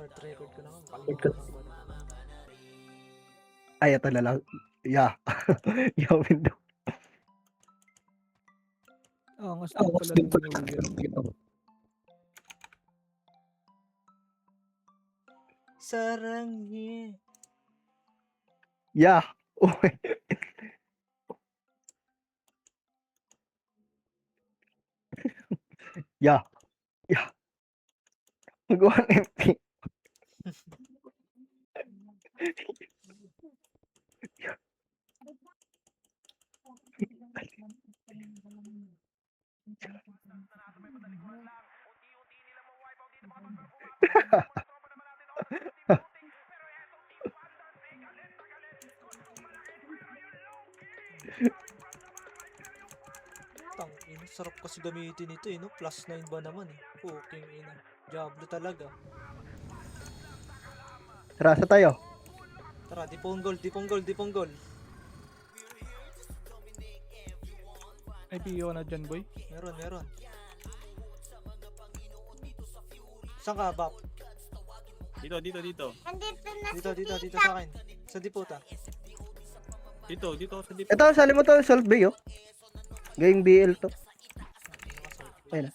Start record ko na nga. Kalimutan ko na. Ay, ito na lang. Yeah. Yung window. Angas din pala ng New Year. Sarangye. Yeah. Uy. Yeah. Yeah. Magawa ng MP. Tangina, sarap kasi gamitin ito eh, no? Plus 9 ba naman eh. Puking ina. Diablo talaga. Rasa tayo. Tara, di ponggol, di ponggol, di ponggol. May PO na dyan, boy. Meron, meron. Saan ka, Bap? Dito. Dito sa akin. Sa diputa. Dito sa dip. Ito, sali mo to. Salt Bay, oh. Gayong BL to. Ayun na.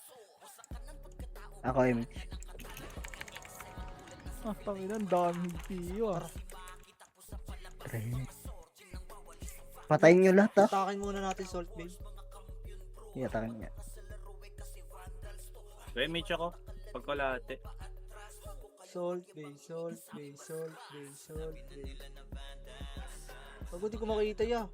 Ako, image. Ah, tangina, ang daming PO ah. Patayin nyo lahat, ah. Atakin muna natin Salt Bay. Iyatakin niya. Remage ako. Pagkalate. Salt Bay, Salt Bay, Salt Bay, Salt Bay. Pag hindi ko makita ya.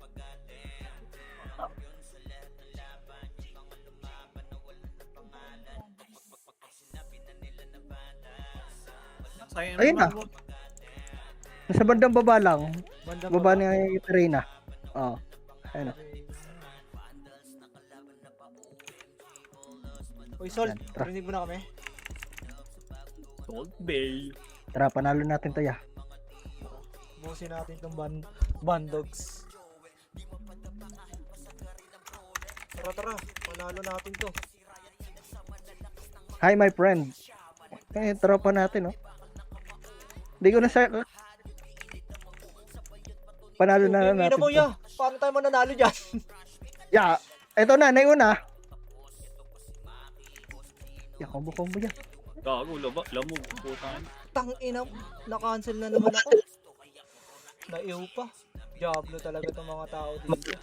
Sayang Ayun na. naman mo. Nasa bandang baba lang. Banda Baba ni Trina. Oo. Ayun na. Uy, Salt, Yan, tara. rinig mo na kami. Salt Bay. Tara, panalo natin to, ya. Busin natin itong bandogs. Tara, panalo natin to. Hi, my friend. Eh, tropa natin, oh. Hindi ko na sa... Panalo na Puking ina natin mo to. ya. Paano tayo mananalo dyan? Ya, eto na, nauna. Ya, combo yan. Gago, lamog. Putang. Tangina, na-cancel na naman ako. Naiw pa. Diablo talaga itong mga tao dito.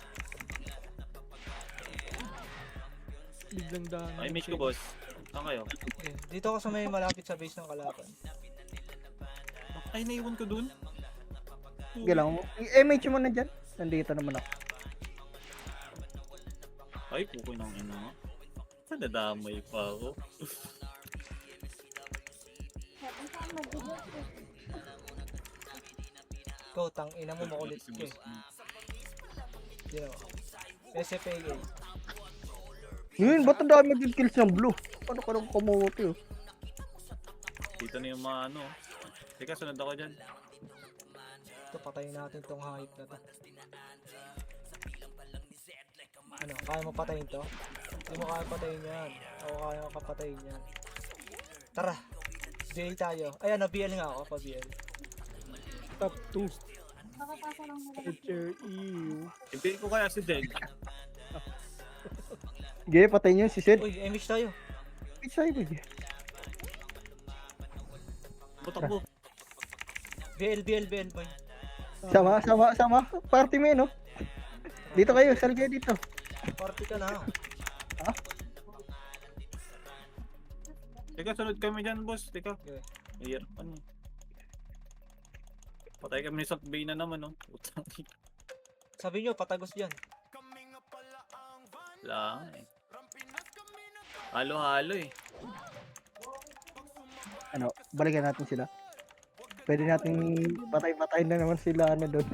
Biglang daan. Ay, image ko, boss. Saan kayo? Okay, dito ako sa may malapit sa base ng kalaban. Ay, naiwan ko dun. Sige lang. I-MH mo na dyan. Nandito naman ako. Ay, kukoy ng ina. Nadamay pa ako. Ikaw, tangina mo, makulit ka eh. Dito ako. SFA Yun, ba't ang dami mag-kills ng blue? Paano ka nang kumuti, oh? Dito na yung mga ano. Teka, sunod ako dyan. Ito, patayin natin tong hype na to. Ano, kaya mo patayin to? Hindi mo kaya patayin yan. Ako kaya mo kapatayin yan. Tara! BL tayo. Ayan, BL nga ako, pa-BL. Top 2. Picture EU. Ibigay ko kaya si Deg. Sige, patayin nyo si Sid. Uy, MH tayo. Pitsay mo, sige. Butak. BL boy. Sama. Party mo, no? Dito kayo, sal kayo dito. Party ka na. Teka, sunod kami dyan, boss. Teka. Okay. Ayer, ano? Patay kami ni Salt Bay na naman, no? Putang. Sabi nyo, patagos dyan. Lang eh. Halo-halo eh. Ano, balikan natin sila. Pwede natin patay-patay na naman sila, ano doon.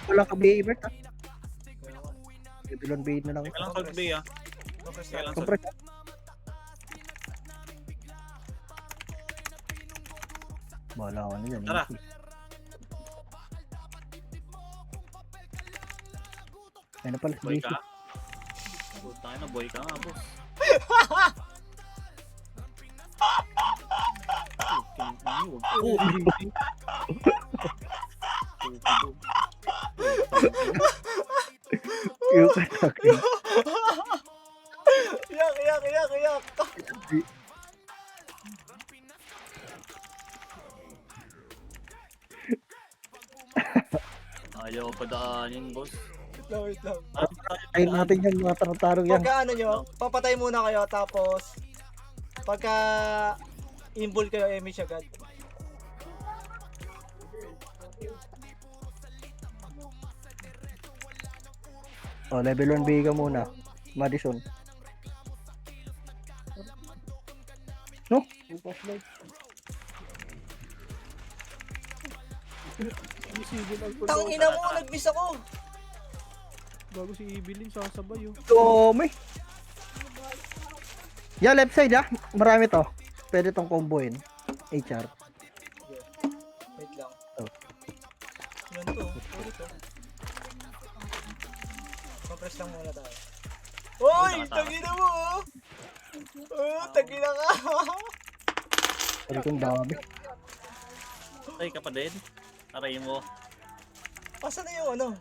Wala ka B-Evert, ha? Bilon B na lang. Teka lang, Salt Bay ah. Compress Teka lang, natin. Compress. Bahala ka nila. Tara. Ano pala, Boy JC. ka. Puta na, boy ka nga, boss. Oh, easy. Yung katakin. Yak. Ayaw pa daanin, boss. Wait lang. Ayun natin yan, mga tarong-tarong yan. Pagka ano nyo, papatay muna kayo tapos pagka imbul kayo, image agad. Oh, level 1 bigay ka muna. Madison. No? Civil ang Tang ina mo, nag-miss ako. Bago si Evelyn sasabay oh. Dumi. Yeah, left side Marami to. Pwede tong comboin. HR. Wait lang. Oh. Yan to, pwede to. Compress lang muna tayo. Hoy! Tangina mo oh! Oh, tangina ka! Pwede kong dami. Ay, ka pa din. Aray mo. Asa na yung ano?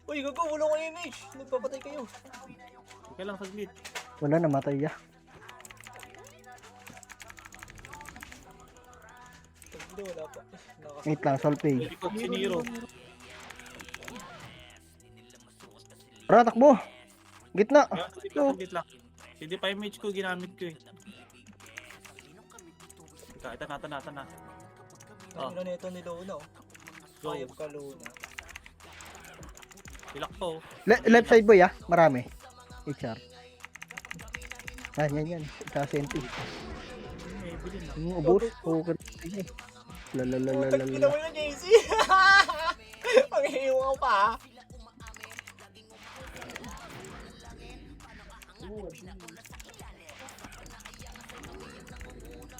Uy, gago, wala ko image. Nagpapatay kayo. Ika lang saglit. Wala, namatay Tangina, wala pa. Wait lang, Solpay. Pwede ko si Nero. Tara, takbo. Gitna. Saglit lang. Hindi pa image ko, ginamit ko eh. Ito na. Tangina nito ni Luna oh. Go. Ayop ka Luna. Ilak po. Left side boy marami. HR. Yan. Kasenti. Evelyn na. Ubos. Okay. Putang ina Lalalala. mo na, JC! Panghihiwa ko pa ah.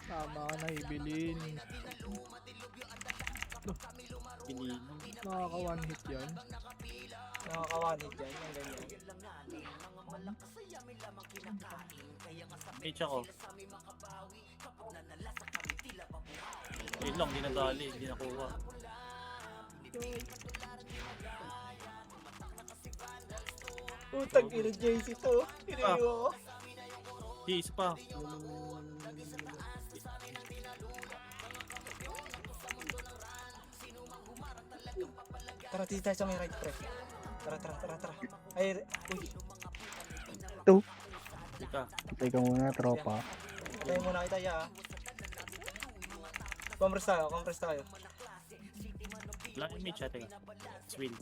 Tama ka na Evelyn. Pininong. Nakaka one hit yan. Nakakawanit yan, ang ganyan. H ako. Yun lang, di nadali, di nakuha. Putang ina, JC to. Hinihiwa ko. Di, isa pa. Tara, dito tayo sa may right, pre. Tara. Ay, uy. Ika. Patay ka muna, tropa. Tayo muna kita, ya. Compress tayo. Wala image teka. Swing.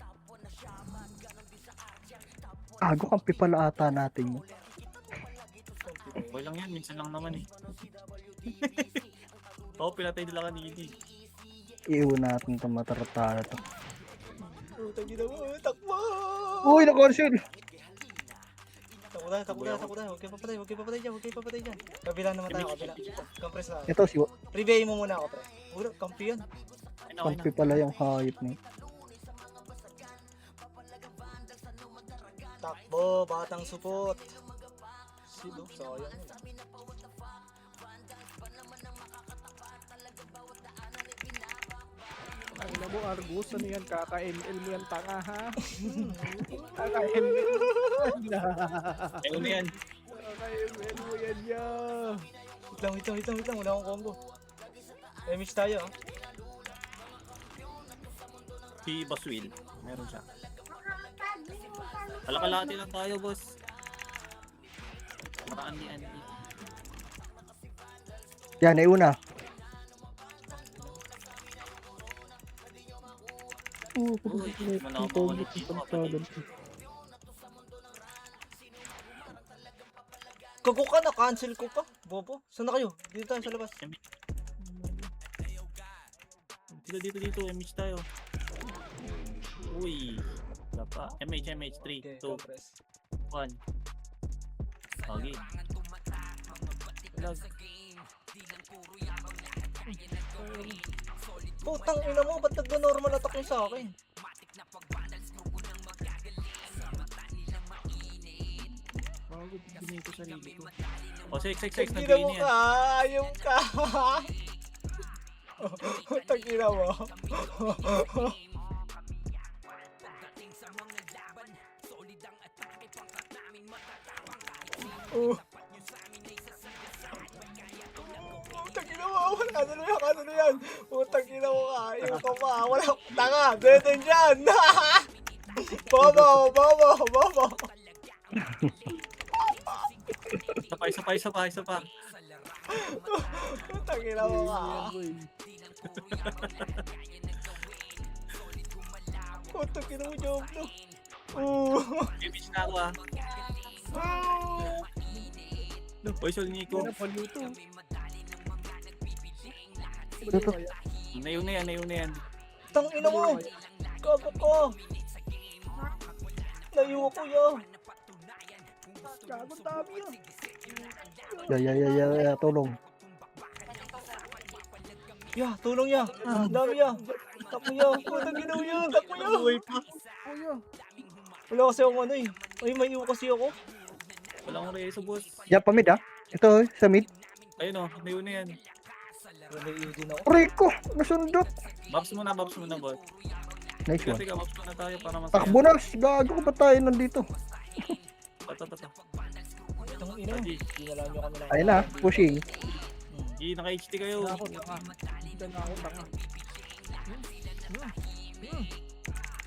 Ago kampi pala ata natin yun. Okay lang yan, minsan lang naman eh. Oo, pinatay nila kanini. Iiwan natin itong mataratala to. Putang ina mo, takbo! Uy, na-conceal! Takbo tayo. Huwag kayo papatay dyan. Kabila naman tayo, kabila. Compress tayo. Ito, si Rebay mo muna ako, pre. Ulo, kampi yun. kampi pala yung hayop niya. Takbo, batang supot. Sino? Sayang yun. Ay na mo Argus, ano yan? Kaka-ML mo yan tanga ha? Kaka-ML mo yan. Ayaw na yan. Kaka-ML mo yan ya. Wait lang. Wala akong combo. Damage tayo, ah. Si Boss Will, meron siya. Alakalati lang tayo, boss. Makaani-ani. Yan, naiuna. Uy, man ako makulit dito. Kago ka na, cancel ko pa. Bobo, saan na kayo? Dito tayo sa labas. Dito, MH tayo. Uy. Wala pa. MH, 3, Okay, 2, compress. 1. Okay. Lag. Putang ina mo, ba't nagno-normal attack yung sa akin? Gago, binigay ko sarili ko. O, sex, Tagina mo nag-gain yan. ka! Ayaw ka! Tagina mo. Oh. Tagina mo! Ano na yan? Ano na yan? Tagina mo ka! Ayaw ka pa! Wala! Tanga! Deden dyan! Bobo! Bobo! Bobo! Isa pa. Tagina mo ka! Tagina mo, Joblo! Image na ako ah. Oy, Sol Nico. Ano pa luto? Ito. Nayo na yan. Tangina mo! Gago ko! Layo ko yun! Gago, dami yun. Ya, tulong. Ya, tulong ya! Dami ya! Takbo ya! Tagina mo yun! Takbo ya! Kuya. Wala kasi akong ano eh. Ay, may iwo kasi ako. Walang reso, boss. Ya, pamid ah. Ito, sa mid. Ayun o, nayo na yan. Wala iwo din ako. Rico, nasundot. Baps muna, boss. Nice one. Sige, baps muna tayo para masaya. Takbo na, gago ko ba tayo nandito? Tato. Itong ina. Adi. Dinala nyo kami ng... Ayun na, pushing. Hindi, naka-HT kayo. Ako, tanga. Dito na ako, tanga.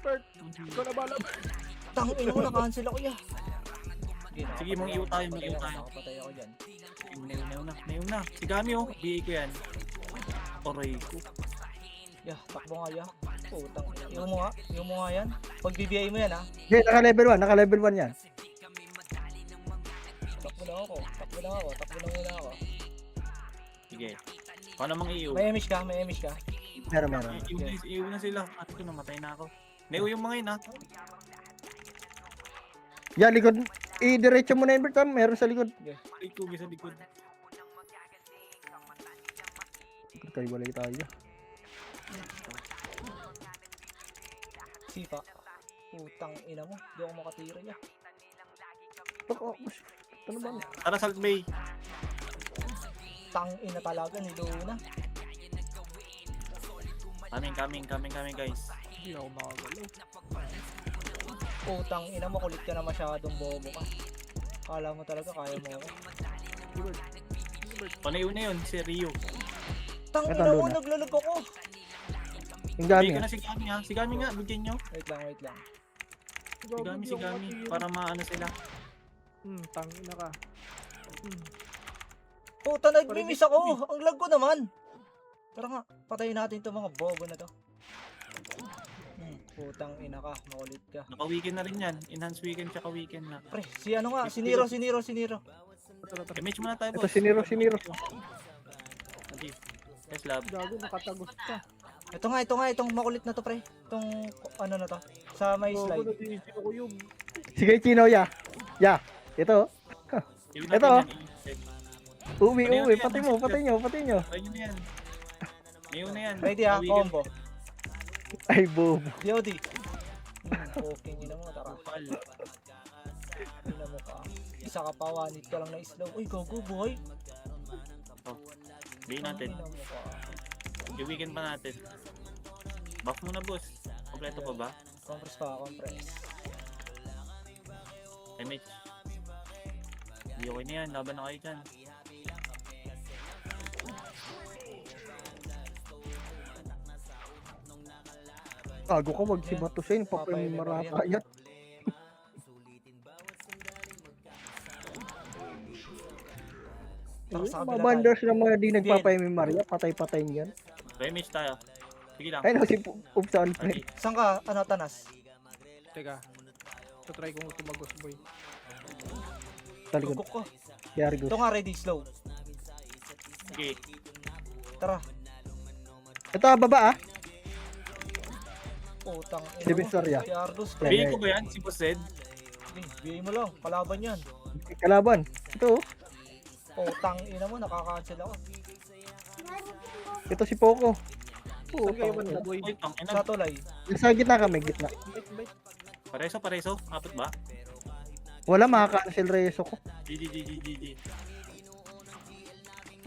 Bert, ikaw na bala. Tangina mo, nakancel ako ya. Sige, mong iwo tayo. Nakapatay ako dyan. Nayo na. Si Gami oh, BA ko yan. Oray ko. Ya, takbo nga ya. Putang. Iwo mo nga yan. Pag BBI mo yan ha. Okay, naka-level 1 yan. Takbo lang ako. Sige. Paano mang iwo? May image ka. Meron. Iwo na sila. At ito, namatay na ako. Nayo yung mga yun ha. Ya, likod. I-diretso mo na yung Bert, meron sa likod. Oray ko, sa likod. Tayo, walay tayo. Sipa. Putang ina mo. Di ako makatira ya. Ano ba? Tara, Salt Bay. Tang ina talaga. Nilo na. Coming guys. Hindi ako makagalaw. Putang ina mo. Kulit ka na masyadong bobo ka. Kala mo talaga kaya mo ako. Panayo na yun, si Rio. Tang Ito, ina mo. Luna. Naglalog ako. Yung Bigay dami ko ah. na si Gami ha. Si Gami nga, bigyan nyo. Wait lang. Si Gami. Para maano sila. Tangina ka. Puta, nag-miss ako. Ang lag ko naman. Tara nga, patayin natin itong mga bobo na to. Putang ina ka, makulit ka. Naka-weekend na rin yan. Enhanced weekend tsaka weekend na. Pre, si ano nga, si Nero. Image muna tayo, Ito, boss. siniro. Adi. Yes, lab. Gago, nakatagos ka. Ito nga, itong makulit na to, pre. Itong, ano na to, sa may Gago, slide. natisip ako yung... Sige, Chino, ya. Ya, ito. Iwo Ito, natin yan. Uwi. Ano yan? Patay nyo. Ayun na yan. Nayo na yan. Ready ha, Weekend. combo. Ay, boom. DOD. Okay, ina mo, tara. Kupal. Ina mo ka. Isa ka pa, wanit ka lang na slow. Uy, gogo, boy. Bigyan natin. Ina mo ka. Yung weekend pa natin. Buff muna, boss. Kompleto pa ba? Compress pa, compress. MH. Hindi okay na yan. Laban na kayo dyan. Gago ka, wag si Batusin. Papay marata yan. Tara sa kabila Mabanders tayo. na mga di nagpapay Maria. Patay niyan. MH tayo. Sige lang. Ay, no, si Upsan. Adi. Saan ka, ano, Tanas? Teka. Try kong tumagos, boy. Sa likod. Gugok ko. Si Argus. Ito nga, ready, slow. Sige. Tara. Ito, baba ah. Putang ina Si mo. Victoria. Si Argus. Yan, Bigay ko ba yan? Si Boss Zed? Bigay mo lang, kalaban yan. Kalaban. Ito. Putang ina mo, nakaka-cancel ako. Ito si Poco. Saan kayo banda, boy? Uy, tang ina. Sa tulay. Sa gitna kami, gitna. Wait. Pareso. Apat ba? Wala, makaka-cancel reso ko. GG.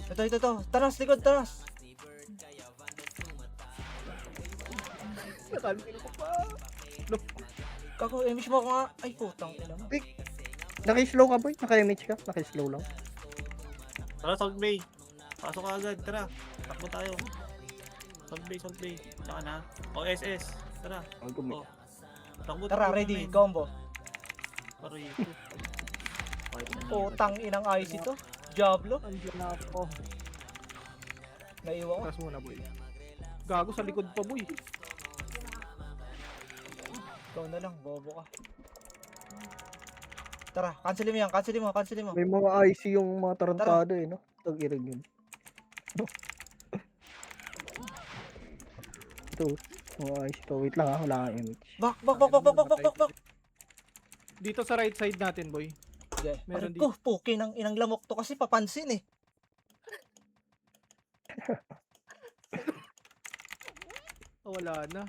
Ito. Taras, likod, taras. Nakancel ko pa. Kako, imish mo ako nga. Ay, putang ina mo. Naki-slow ka boy? Naka-image ka? Naki-slow lang. Tara, Salt Bay. Pasok ka agad, tara. Takbo tayo. Salt Bay. Saka na. O, SS. Tara. O. Takbo Tara, ready, combo. Para ito. Putang inang IC to. Diablo. Andiyan na ako. Naiwa ko. Taas muna, boy. Gago sa likod pa, boy. Ikaw na lang, bobo ka. Tara, cancelin mo. May mga IC yung mga tarantado eh, no? Tag-irig yun. Ito, mga IC to. Wait lang ha, wala kang image. Back. Dito sa right side natin, boy. Okay. Meron Meron ko, puki ng inang lamok to kasi papansin eh. Oh, wala na.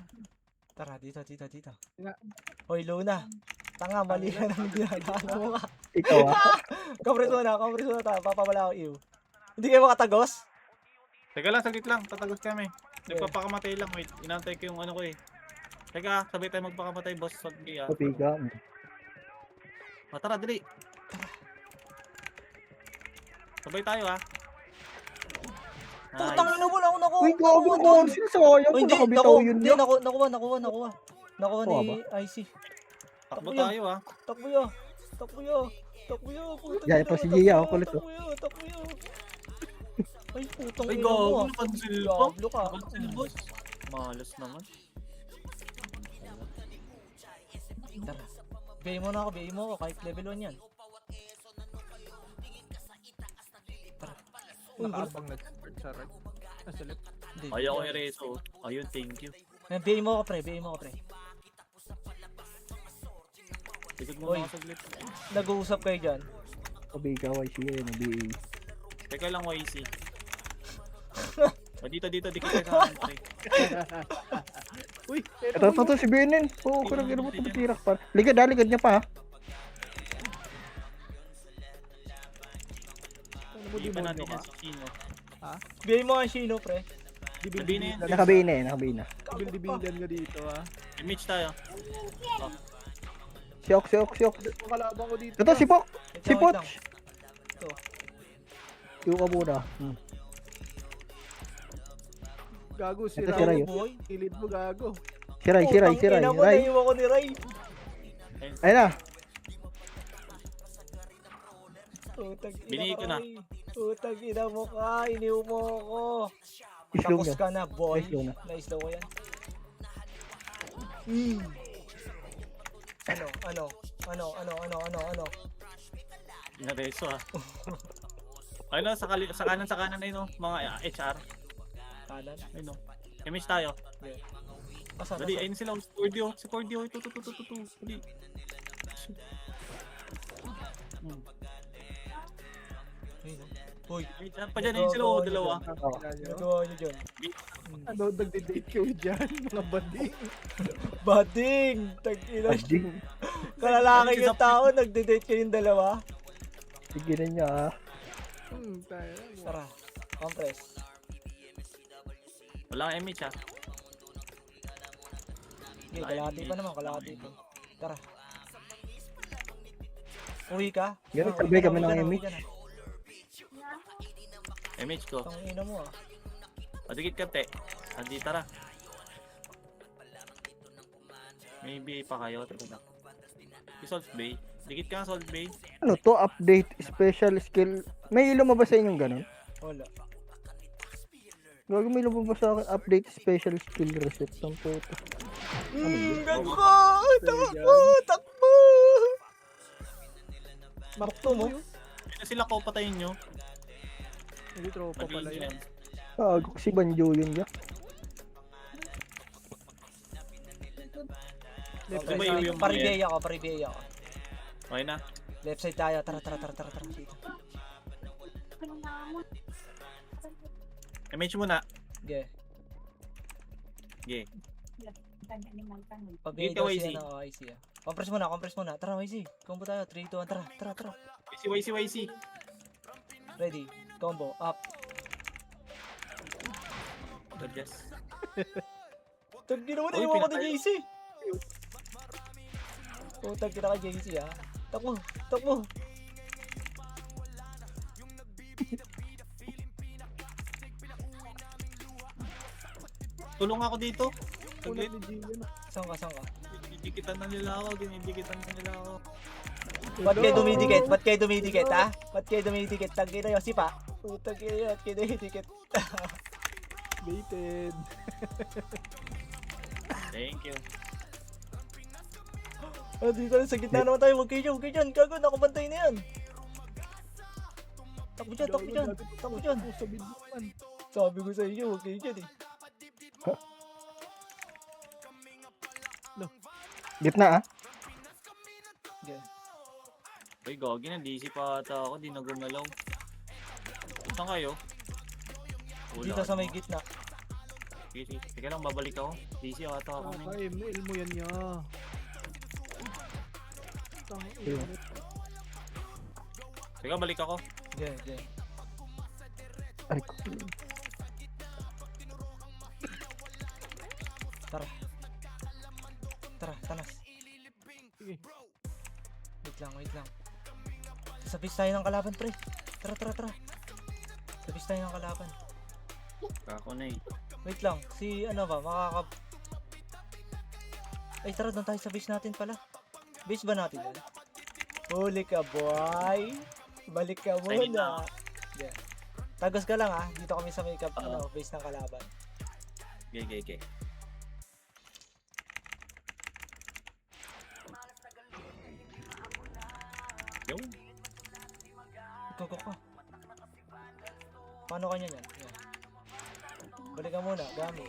Tara, dito. Nga. Hoy, Luna. Tanga, mali na ng ginagawa mo. Ikaw ha? Kapres mo na tayo. Papawala ako iyo. Hindi kayo makatagos? Teka lang, saglit lang. Tatagos kami. Nagpapakamatay lang. Wait, inantay ko yung ano ko eh. Teka, sabay tayo magpakamatay, boss. Salt Bay ah. Papiga. Tara, dali. Sabay tayo ah. Putang ina mo lang ako nakuha. Uy, gago naman. Sinasayang ko nakabitaw yun Hindi, niya. nakuha. Nakuha Nakuha ni IC. Takbo Takbo yun. tayo ah. Takbo yo. Puta Yeah, ito si Gia, oh, kulit, oh. Takbo yo. Ay, putang Ay, ina mo. gago. ah. Cancel pa. Diablo ka. Cancel, boss. Malas naman. Tara. Bigay mo ako. Kahit level 1 yan. Tara. Nakaabang nag-start sa right. Sa left. Hindi. Ayaw ko i-reso. Ayun, thank you. Bigay mo ako, pre. Likod mo Oy. mga saglit. Nag-uusap kayo dyan. Papiga, YC yun, BA. Teka lang, YC. Dito, dikit tayo sa akin, pre. Uy, Ito, si Benin. Oo, kurang ino mo ito matirak pa. Ligad niya pa ha. Ano mo Hindi pa natin demonyo yan ka? si Chino. Bigay mo ang Shino, pre. Sabihin na yan. Nakabina. Dibildibildan ka dito, ha? Image tayo. Siok. Ang kalabang ko dito. Ito, si Pok. Si Wait Poch. lang. Ito. Yung ka muna. Gago, si Ito si Ray. Ray. Boy. Kilid mo, gago. Si Ray. Putang ina mo, Ray. naiwan ko ni Ray. Ayun na. Binigay ko na. Putang ina mo ka. Iniw mo ako. Islong Tapos niya. ka na, boy. Nice low na. Nice daw ko yan. Ano? Inareso ah. Ayun sa kanan ayun mga HR. Kanan? Ayun Image tayo. Asa? Dali, ayun sila. Si Cordio. Ito. Dali. Uy, Pa dyan, ayun sila. Dalawa. nagawa nyo dyan. Ano, nagde-date kayo dyan, mga bading. Bading! Tag-ina. Ading. Kalalaki yung tao, nagde-date kayong dalawa. Sige na niya ha. Tayo. Tara, compress. Wala kang image ah. Okay, kalahati pa naman, kalahati pa. Tara. Uwi ka? Ganun, Uwi sabay ka na, kami uwi ng ka na, image. uwi ka na. Image ko. Tang ina mo ah. Dikit ka te. Andi tara. Maybe pa kayo. Teka lang. Salt Bay. Dikit ka Salt Bay. Ano to? Update special skill. May lumabas sa inyong ganun? Wala. Gago may lumabas sa akin. Update special skill reset. Ang puto. Gago ka! Takbo! Makto mo? Ano sila ko patayin nyo? Hindi tropa pala Mag-iingat. yan. Gago si Banjo yun niya. Left Ano ba side. yung Paribay ako. Okay na. Left side tayo. Tara. Dito. Image muna. Okay. Okay. Pabigay Dito, daw YC. siya ng OIC ah. Compress muna. Tara, YC. Combo tayo. 3, 2, 1. Tara. YC. Ready. Combo. Up. Good guess. Tag ginawa na Uy, iwan ko ni pinatay. JC. Tag kita kay JC ha. Takbo. Tulong ako dito. Una Saglit. ni Gian. Saan ka? Dinidikitan na nila ako. Ba't kayo dumidikit ha? Ba't kayo dumidikit? Tag kita yung sipa. Tag kita yun. Ba't kayo dumidikit? Baited. Thank you. Dito na sa gitna naman tayo. Huwag kayo dyan. Gago, nakabantay na yan. Takbo dyan. Sa bidungan. Sabi ko sa inyo, huwag kayo dyan eh. Gitna ah. Okay. Uy, gogi na. DC pa ata ako. Di na gumalaw. Saan kayo? Dito sa may gitna. Sige. Teka lang, babalik ako. DC ata ako. Kaka-ML mo yan niya. Teka, balik ako. Okay. Aray ko. Tara, tanas. Sige. Wait lang. Sabis tayo ng kalaban, pre. Tara. Sabis tayo ng kalaban. Kako na eh. Wait lang, si ano ba, Ay, tara, doon tayo sa base natin pala. Base ba natin yun? Huli ka, boy. Balik ka Silent muna. na. Yeah. Tagos ka lang dito kami sa makeup, base ng kalaban. Okay. Yung? Go. Paano kanya yan? Yeah. Balik ka muna, dami.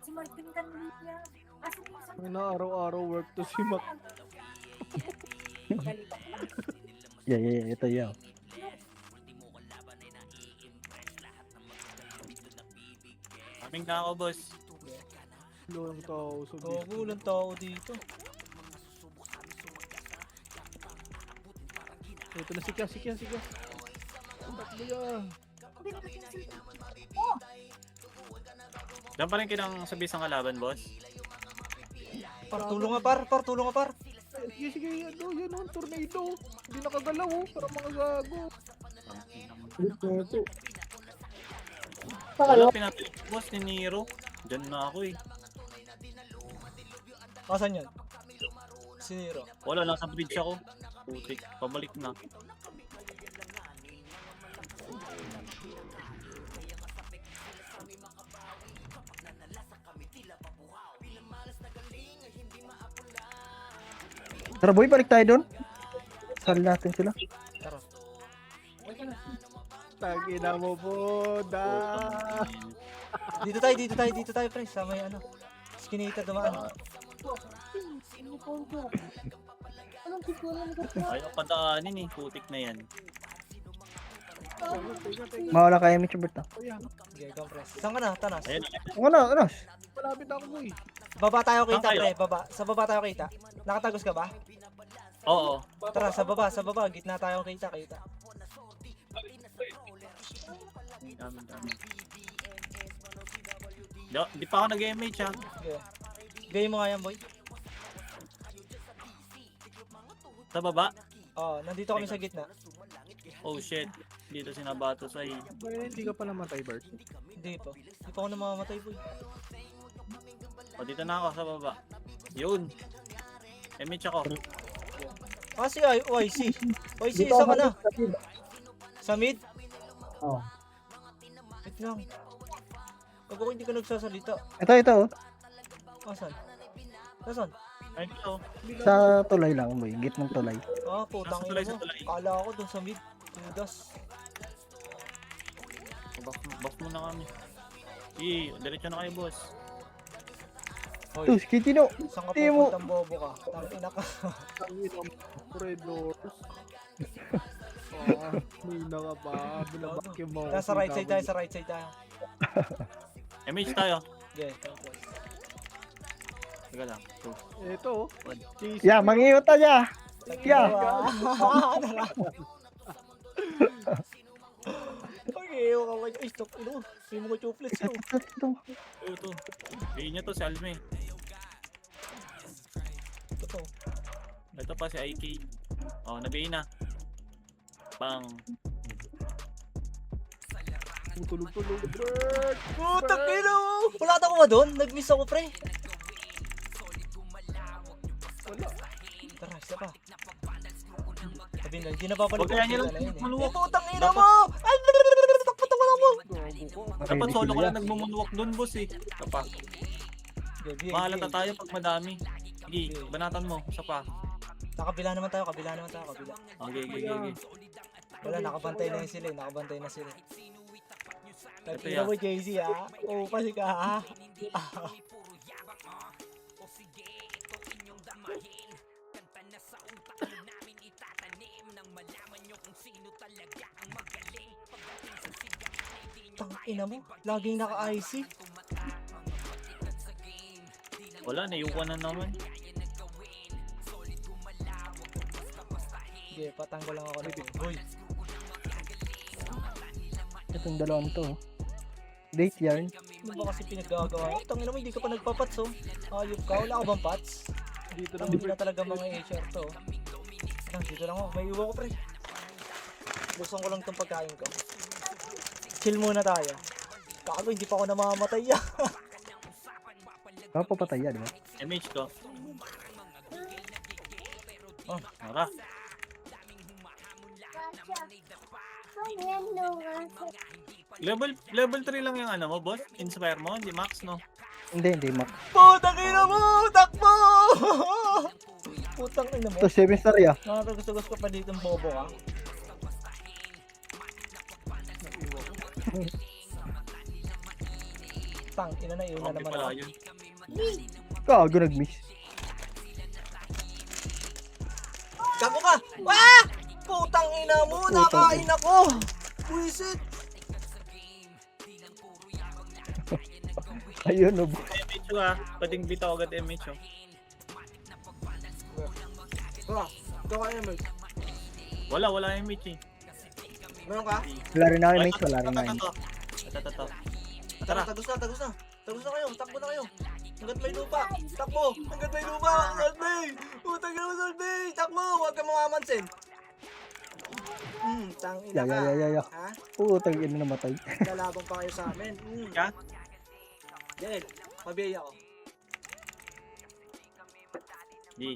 Si Martin kanina. Asan mo sa Ang na araw-araw work to si Mac. Yeah, ito yan. Kaming na ako, boss. Slow ang tao sa Gogo, ulang tao dito. Ito na si Kya. Takbo yan. Diyan pa rin kinang sabi sa kalaban, boss. Tulong nga par. Sige, ano, yan ang tornado. Hindi nakagalaw, para mga gago. Wala pinapili ko, boss, ni Nero. Diyan na ako eh. Asan yan? Si Nero. Wala, nasa bridge ako. Putik, pabalik na. Tara boy, balik tayo doon. Sali natin sila. Tara. Tagina mo po, Dito tayo, pre. Sa may ano. Skinita dumaan. Ayaw padaanin eh, putik na yan. Mawala kaya Mitch Bert ah. Okay, compress. Saan ka na? Tanas. Ayun, Ano? Malapit ako boy. Baba tayo kita, Saan kayo? pre. Baba. Sa baba tayo kita. Nakatagos ka ba? oo. Tara, sa baba. Gitna tayo kita. Dami. Di pa ako nag-MH ha. Okay. Gawin mo nga yan, boy. Sa baba. Nandito kami sa gitna. Oh shit. Dito sinabatos ay. Kaya hindi ka pa namatay, Bert. Hindi pa ako namamatay, boy. O dito na ako sa baba. Yun. MH ako. Si YC. YC, isa ka na. Sa mid? Oo. Wait lang. Pag ako hindi ka nagsasalita. Ito. Asan? Ay dito. Sa tulay lang boy, gitnang tulay. Putang Nasa tulay, ina sa mo. tulay. Kala ako dun sa mid. Tudas. Buff muna kami. Diretso na kayo, boss. Hoy, Tus, kitino. saan ka Timo. pupuntang bobo ka? Tangina ka. Tangina mo, corridors. Nina ka ba? Binabak yung mga Nasa right side tayo. MH tayo. Okay, tapos. Teka lang. Two. Ito, oh. Chase Yeah, mo mangiyot na siya. Yeah. Okay, okay, okay. Ay, stop. Ino, hindi mo ko chocolates yun. Ito. Bigyan niya to si Alme. Ito to. Ito pa si IK. Oh, nabihin na. Bang. Tulog-tulog, Bert. Putang ina mo! Wala ata ko ba doon? Nag-miss ako, pre. Wala. Tara, isa pa. Sabi na, hindi na babalik. Huwag kaya niya lang Wala yun eh. maluwak. Putang ina Dapat- mo! Ay, takot mo! Gago ko. Dapat Okay, solo ka sila. lang nagmumunwak dun, boss eh. Kapag. Mahalata tayo pag madami. Sige, banatan mo. Isa pa. Nakabila naman tayo, kabila naman tayo, kabila. Okay, okay, okay. Wala, nakabantay na yun sila eh, nakabantay na sila. Ito Tagina yan. mo, JC ha? Oo, pasi ka ha? Tangina mo, laging naka-IC. Wala, naiuwan na naman. Sige, patanggol lang ako na boy. Itong dalawang to. Date yarn. Ano ba kasi pinaggagawa? Tangina mo, hindi ka pa nagpapats oh. Ayop ka, wala ka bang pats? Dito lang, Hindi na Bert. talaga mga HR to. Lang, dito lang ako, may iwa ko pre. Buksan ko lang itong pagkain ko. Chill muna tayo. Kago, hindi pa ako namamatay ya. Papapatay yan, di ba? MH ko. Oh, Tara. Level 3 lang yung ano mo, boss? Inspire mo, hindi max, no? Hindi, Mac. putang ina mo! Takbo! Putang ina mo. Ito, 7 star ya. Nakakagusto-gusto pa dito bobo ka. Tang, ina na, iuna Okay naman pala ako. yun. Kago nag-miss. Gago ka! Ah! Putang ina mo! Nakain ako! Buisit! Ayun, no. MH ko ah. Pwedeng bitaw agad MH oh. Tara, ito ka naman. Wala MH eh. Meron ka? Wala rin ako, mate. Wala rin ako. Ito. Tara, tagos na. Tagos na kayo, takbo na kayo. Hanggat may lupa, takbo! Hanggat may lupa, Solbay! Putang ina mo, Solbay! Takbo! Huwag ka mamamansin! Tangina ka. Yeah. Ha? Putang ina namatay. Lalaban pa kayo sa amin. Ka? Yan, pabiyay ako. Di.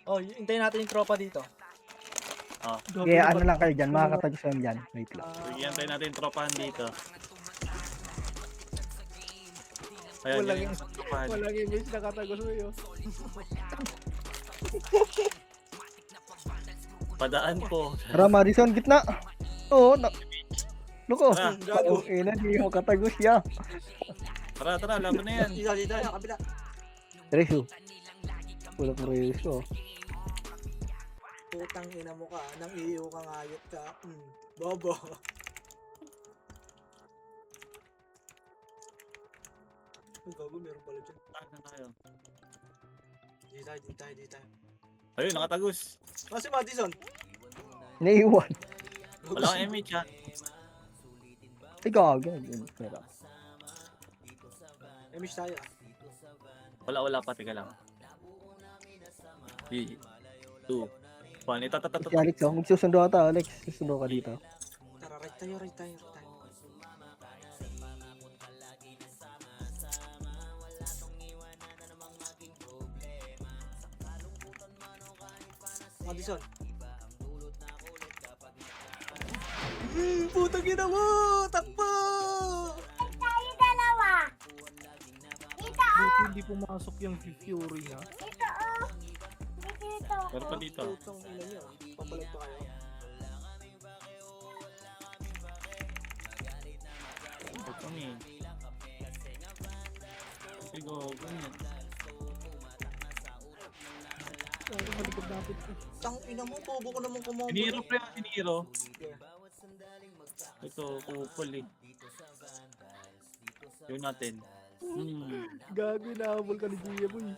Oh, hintayin natin yung tropa dito. Oh. Kaya ano lang kayo dyan, makakatagos lang dyan. Wait lang. Bigyan tayo natin yung tropahan dito. Ayan, Walang yun yung tropahan. Walang image nakatagos mo yun. Padaan po. Tara, Madison, gitna. Oo, Luko. Tara. Oh, ina, di mo katagos ya. Tara, laban na yan. Dito, kabila. Resu. Pulak mo resu. Putang ina mo ka, nang iyo ka ngayot ka. Bobo. Uy, gago, meron pala dyan. Ano tayo? Di tayo. Ayun, nakatagos. Ah, si Madison. Naiwan. Wala kang MH ha. Ay, gago. Pera. Emish tayo. Wala pa. Teka lang. 3, 2, 1. Ito. Si Alex, oh. Magsusundo ata, Alex. Susundo ka dito. Tara, right tayo. Madison. Putang ina mo! Takbo! Tayo dalawa. Dito Buti hindi pumasok yung Fury ha. Dito oh. Dito. Meron pa dito. Putang ina niyo. Papalag pa kayo. Ito kami. Sigo, ganyan. Sorry, malikod natin. Tang ina mo, bobo ko naman kumombo. Siniro pre, siniro. Ito, kupol eh. Yun natin. Gago, inahabol ka ni Gia Boy.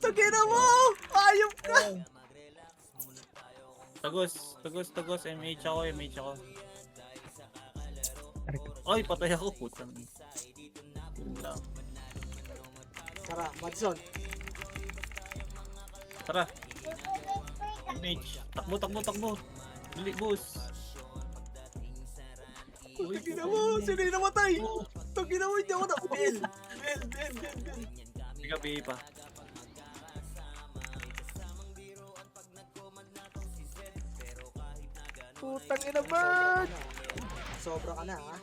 Tagina mo! Ayop ka! Tagos. MH ako. Aray ko. Ay, patay ako. Putang. Yun lang. Tara, Madison. Tara. MH. Takbo. Dali, boss. Tagina mo! Sino yung namatay? Tagina mo, hindi ako na. Bill! Hindi ka BA pa. Putang ina, Bert! Sobra ka na, ha?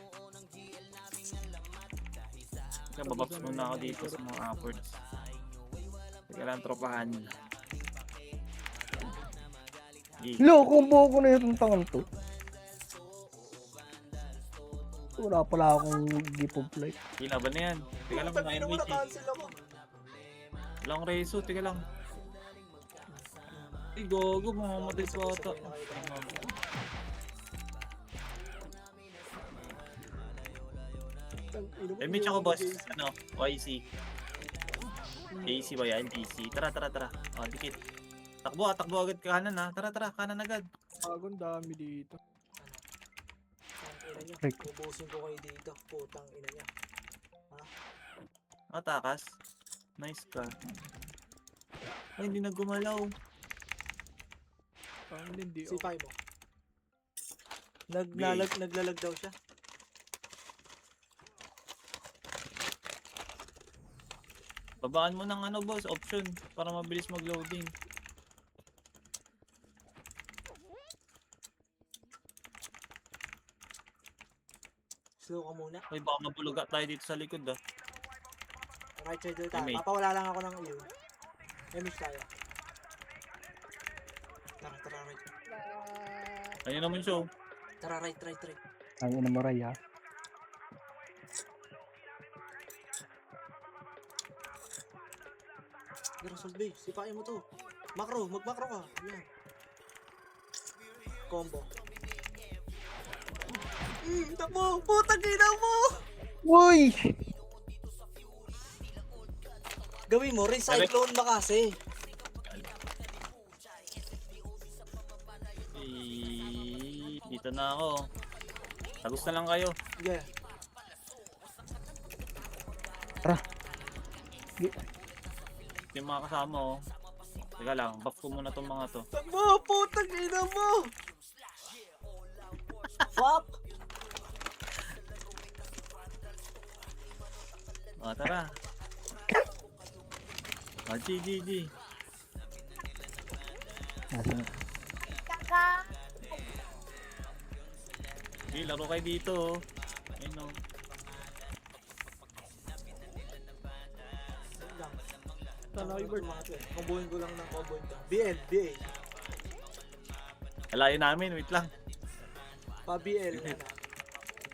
Kaya bababs muna ako dito sa mga upwards. Teka lang, tropahan. Combo ko na yung tangan to. Wala pala akong gift of life. Laban na yan. Teka lang, mga Tagina mo, MH. na-cancel ako. Walang reso, teka lang. Ay, gogo, mamamatay sa ata. MH ako, boss. Ano? YC. AC ba yan? DC. Tara. O, dikit. Takbo agad kanan ha. Tara, kanan agad. Bagong dami dito. Ang ina niya. Aray ko. Ubusin ko kayo dito. Putang ina niya. Takas. Nice ka. Ay, hindi na gumalaw. Ang hindi, Si Pai mo. Naglalag daw siya. Babaan mo ng ano, boss, option para mabilis mag-loading. Slow ka muna. Ay, baka mabuluga tayo dito sa likod ah. Right side ulit tayo. Teammate. Papawala lang ako ng iyo. Emish tayo. Tara, right. Ayun naman siya. Oh. Tara, right. Ang ina mo, Ray, ha? Girasol babe, sipain mo to. Mag-macro ka. Yan. Combo. Takbo! Putang ina mo! Uy! Gawin mo, recyclone ba kasi? Dito na ako. Tagos na lang kayo. Yeah. Yung mga kasama oh. Teka lang, buff ko muna tong mga to. Takbo! Putang ina mo! Fuck! O, tara. O, GG. Nasaan? Kaka. Okay, laro kayo dito oh. Ayun oh. Lang. Tala kayo, Bert. Kombohin ko lang ng kombohin ka. BA. Alayin namin, wait lang. Pa-BL.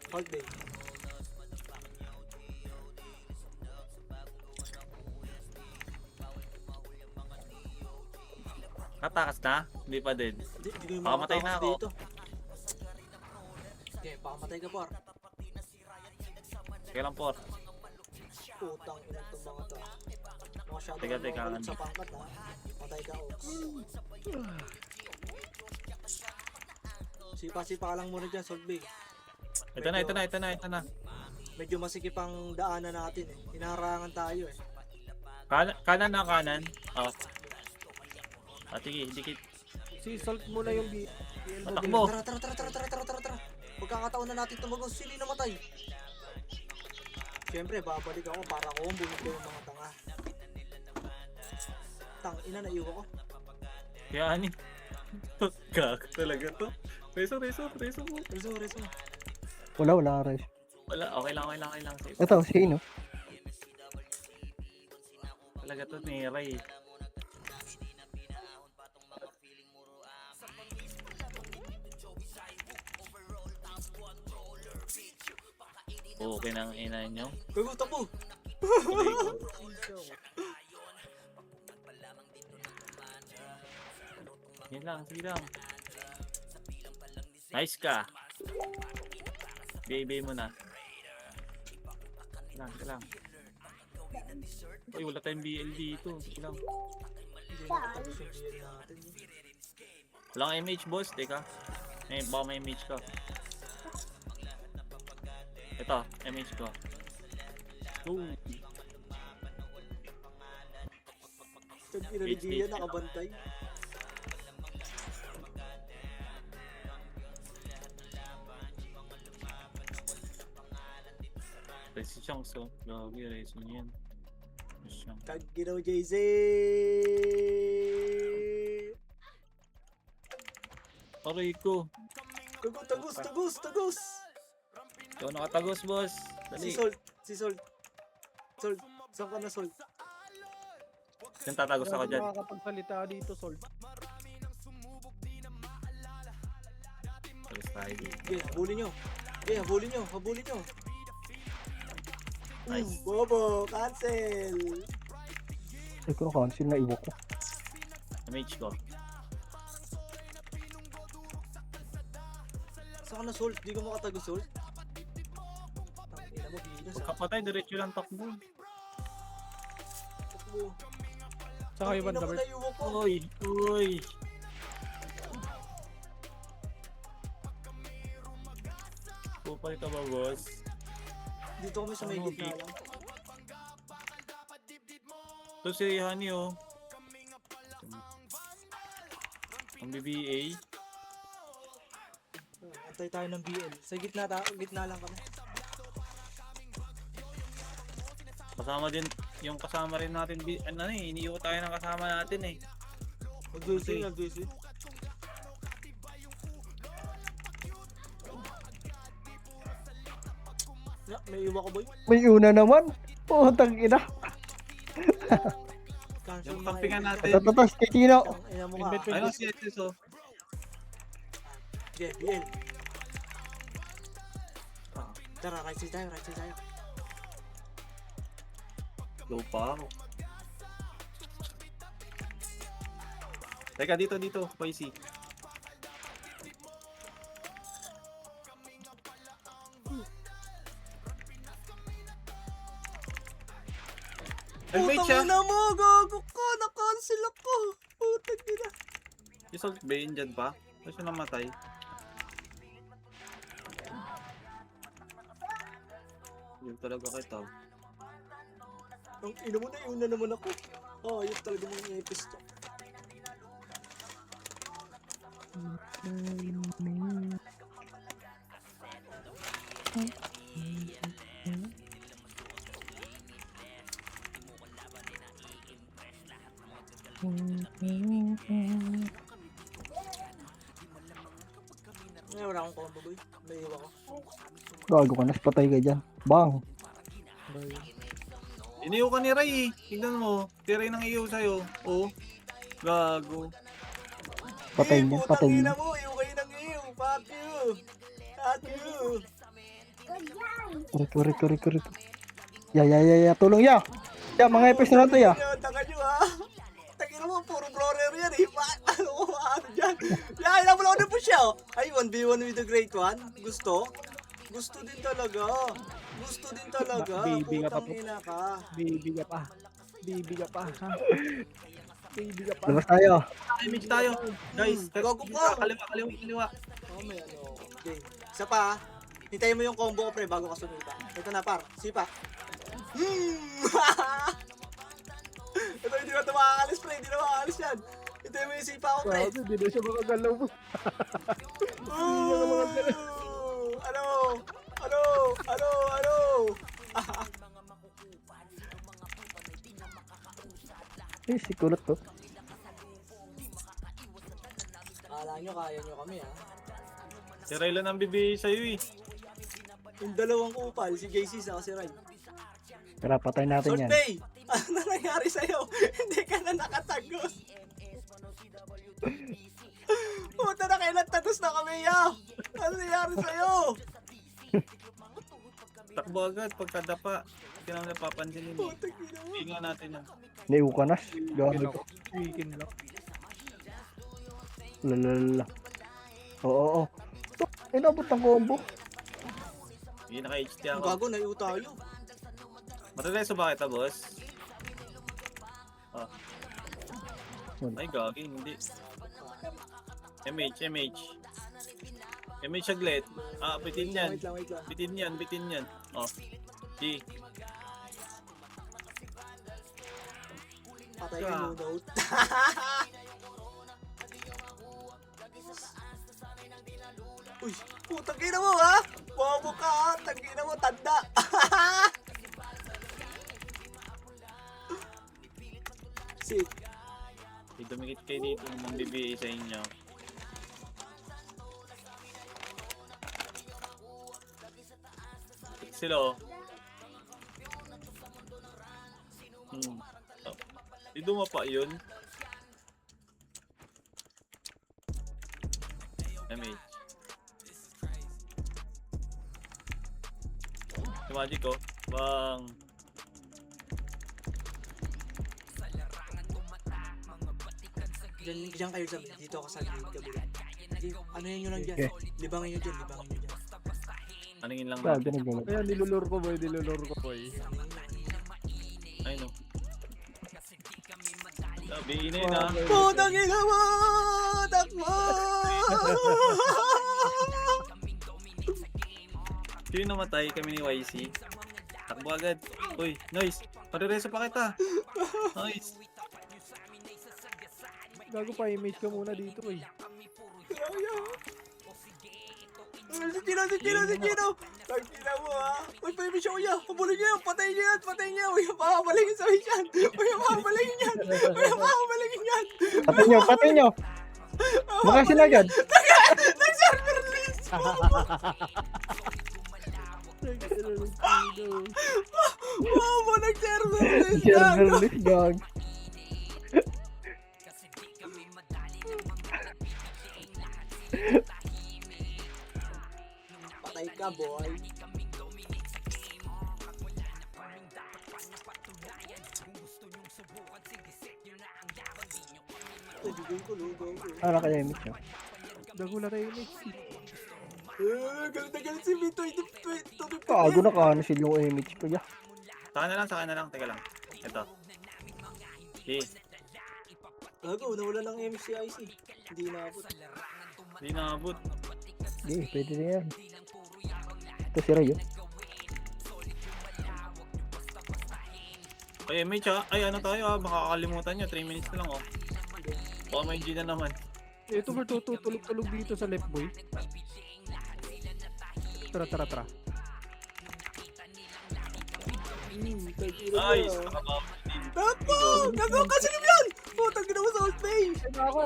Hold day. Katakas na? Hindi pa din. Hindi ko yung Pakamatay na makatakas ako. dito. Okay, pakamatay ka par. Teka lang por. Putang ina itong mga to. Masyado Teka, kang makulit ano? sa pangkat ha. Patay ka, Oaks. Sipa ka lang muna dyan, Salt Bay. Ito na. Medyo masikip ang daanan natin eh. Hinaharangan tayo eh. Kanan na kanan. Oh. Sige, dikit. Si Salt muna yung BL mo. Matakbo. Tara. Pagkakataon na natin tumagos, sino namatay? Siyempre, babalik ako para kombohin ko yung mga tanga. Tang, ina na iwa ko. Kaya ani. Gag talaga to. Reso mo. Reso. Wala, Ray. Wala, okay lang. Safe. Ito, sino? Talaga to ni Ray. Okay nang ina nyo. Gugusto po. Sige lang. Nice ka. Baby mo na. Ika lang. Uy, wala tayong BL dito. Ika lang. Hindi nakatapos yung BL natin. Wala kang MH, boss. Teka. Baka may MH ka. Ito, MH ko. Ooh. Pag pinalidiyan, nakabantay. Resi Chunks, oh. Grabe, Resi yan. Resi Chunks. Tag ginaw, JZ! Aray ko. Tagus! Ikaw nakatagos, boss. Si Dali. Salt. Salt, saan ka na Salt? Yung tatagos ako dyan. Makakapagsalita dito, Sol. Tapos tayo dito. Okay, habulin nyo. Okay, habulin nyo. Nice. Bobo, cancel! Ay, ko cancel na iwo ko. MH ko. Saan ka na Salt? Di ka makatago Salt? Tangina mo, binas ah. Pagkapatay, diretso lang takbo. Takbo. Saka yung Tangina banda mo, naiuwa ko. Uy! Pupay ka ba, boss? Dito kami sa may Ano, gitna Pete? lang. Ito si Honey, oh. Ang BBA. Antay tayo ng BL. Sa gitna lang kami. Kasama din, yung kasama rin natin, iniiwan tayo ng kasama natin eh. Nag-dressing. Ya, may iwa ko boy. May una naman. Putang ina. Cancel Yung mga kampingan iwa. natin. Tatas kay Chino. Ang ina mo ka. Invent Ayun si SS, oh. Okay, BL. Tara, right side tayo. Low pa ako. Teka, dito, Poisi. Nag-mate siya. Putang ina mo, gago ka. Na-cancel ako. Putang ina. Yung Salt Bay, dyan pa. Tapos siya namatay. Yun talaga kita. Ang ina mo na, iuna naman ako. Oh, yun talaga mga epis to. Ngayon, wala akong combo boy. May iwa ko. Gago ka na. Patay ka dyan. Bang. Iniyo ka ni Ray eh. Tignan mo. Si Ray nang iyo sa'yo. Oh. Gago. Patay niya. Patay Putang niya. ina mo, iyo kayo ng iyo. Fuck you. Fuck you. Riko. Ya. Tulong ya. Ya, mga epis na lang to ya. Taka nyo ha. Tangina mo, puro brawler yan eh. Ano dyan? Yan, inabulo ko na po siya. Ay, 1v1 with the great one. Gusto? Gusto din talaga. Baby ka pa Putang po. ina ka. Baby ka pa. Ha? Baby ka pa. Labas tayo. Image tayo. Guys, Gago ka. Kaliwa. Oh, may ano. Okay. Isa pa. Hintayin mo yung combo ko pre bago ka sumita. Ito na par. Sipa. Ito hindi na ito makakalis pre. Hindi na makakalis yan. Hintayin mo yung sipa ko pre. Grabe, hindi na siya makagalaw. Ano? Eh, si kulot to. Akala nyo kaya nyo kami ha. Si Ray lang ang bibigay sa'yo eh. Yung dalawang kupal, si JC sa si Ray. Tara, patay natin Salt yan. Bay! Ano nangyari sa'yo? Hindi ka na nakatagos. Puta na kayo nagtagos na kami ya! Ano nangyari sa'yo? Takbo agad pagkadapa. Hindi naman napapansinin eh. Puta gina mo. Inga natin yan. Naiukanas. Gago. Weekend lock. Lalala. Oo. Inabot ng combo. Hindi naka-HT Ang ako. gago, naiu tayo. Matareso ba kita, boss? Ah. Wala. Ay, gagi, hindi. MH. MH saglit. Ah, bitin yan. Wait lang. Bitin yan. Oh. G. Patay ka no note. Uy, putang ina mo ha! Bobo ka ha! Tangina mo, tanda! Sit. Dumikit kayo dito ng BBA sa inyo. Sila oh. Oh. Di dumapa yun. MH. Si Magic oh. Bang. Diyan kayo sa dito ako sa gate kabila. Ano yun lang dyan? Okay. Libangin nyo dyan. Aningin lang Wala, natin. ganun. Kaya nilulur ko boy. Ay no. Sabi na yun ah. Putang ina mo! Takbo! Sino namatay? Kami ni YC. Takbo agad. Uy, nice. Parireso pa kita. Nice. Gago pa, image ka muna dito eh. Si Chino! Tangina mo ha! Uy, paimis siya kuya! Pabulin niya yan! Patay niya! Uy, makabalingin sa mission! Uy, makabalingin yan! Patay nyo! Makasin agad! Nag-server list! Wow, nag-server list! Server list, gag. Patay ka, boy! Ano kaya image nyo? Dagula tayo image. Galit si Vito! Kago na cancel yung image ko ya. Saka na lang. Teka lang. Ito. Okay. Gago, nawala ng MCIC. Hindi naabot. Hindi nakabot. Hindi, pwede na yan. Ito si Ray, oh. Ay, MH ah. Ay, ano tayo ah. Makakalimutan nyo. 3 minutes na lang oh. Baka may G na naman. Ito ba tutulog dito sa left boy? Tara. Nice. Nakababot din. Takbo! Gago, kasalim yan! Putang ginawa sa old page! Ako.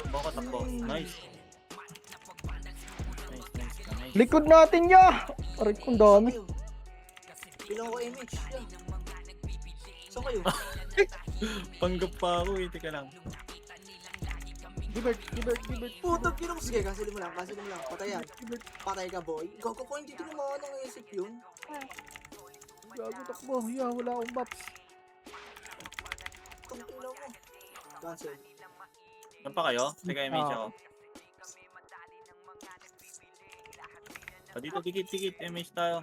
Takbo. Nice. Nice. Likod natin ya! Aray kong dami. Bilang ko image. Yan. Saan kayo? Panggap pa ako eh. Teka lang. Gilbert. Putang ginawa. Sige, kasalim mo lang. Patay yan. Patay ka, boy. Gago ko, hindi tinamaan ng isip yun. Gago takbo. Yeah, wala akong buffs. Tangina mo. Cancel. Saan pa kayo? Teka, MH ako. Dito, tikit. MH tayo.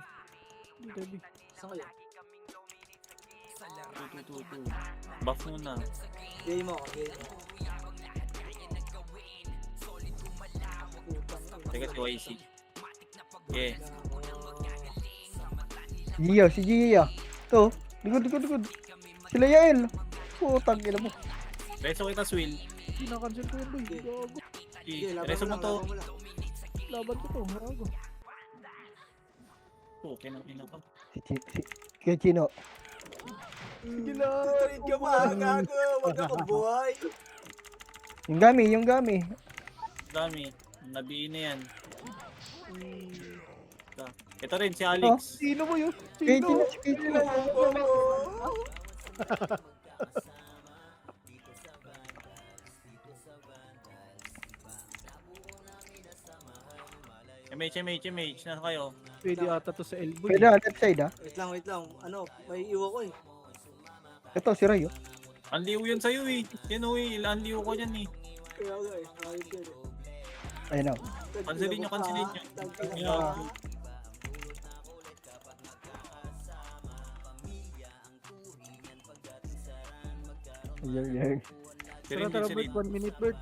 Ready. Saan kayo? Tu. Buff muna. Game mo. Teka, si YC. Okay. Gia, si Gia. Ito, likod. Sila Yael. Putang ina mo. Reso kita, Swill. Kinakancel ko yun boy. Gago. Sige, laban Reso mo to. lang. Laban ko to. Gago. Okay na ko. Kaya Chino. Sige lang. Tuturin ka pa. Gago. Wag ako, boy. Yung gami. Dami. Nabiin na yan. Ito rin, si Alex. Sino mo yun? Kaya Sino? Chino. MH. Nasa kayo? Pwede ata to sa elbow. Pwede na, left side ah. Wait lang. Ano, may iwa ko eh. Ito si Ray, oh. Ang liw yun sa'yo eh. Yan o eh. Ang liw ko dyan eh. Kaya nga eh. Ayun ka eh. Ayun na. Cancelin nyo. Tangina Yeah. ka. Yan. Tara, tara, Bert. 1 minute, Bert.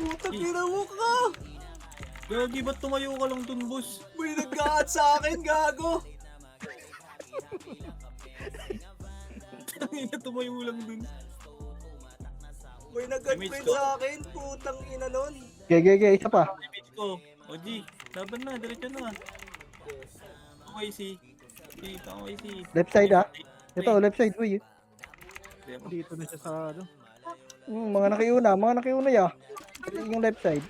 Putang ina mo ka! Gagi, ba't tumayo ka lang dun, boss? May nag-aat sa akin, gago! Tangina, tumayo lang dun. May nag-admit sa akin, putang ina nun. Gege, isa pa. Image ko. OG, laban na, diretso na. OYC. Dito, OYC. Left side ah. Ito, left side, uy. Dito na siya sa ano. Mga nakiuna ya. Yung left side.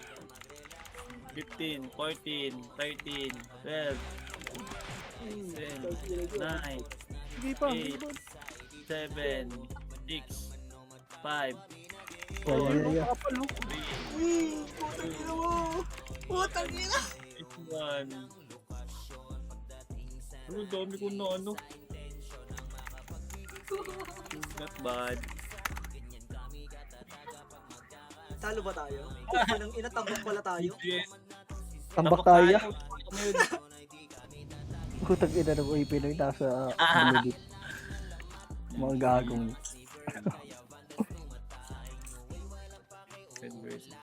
15, 14, 13, 12, 10, 9, Sige pa, 8, 7, 6, 5, Yeah. kapal, no? 3, Putang ina mo! Putang ina! 1. Ano, dami ko na ano. Not bad. Talo ba tayo? Putang ina, tambak pala tayo. Yes. Tambak tayo ya. Ngayon. Putang ina ng uy, Pinoy nasa Benedict. Mga gagong.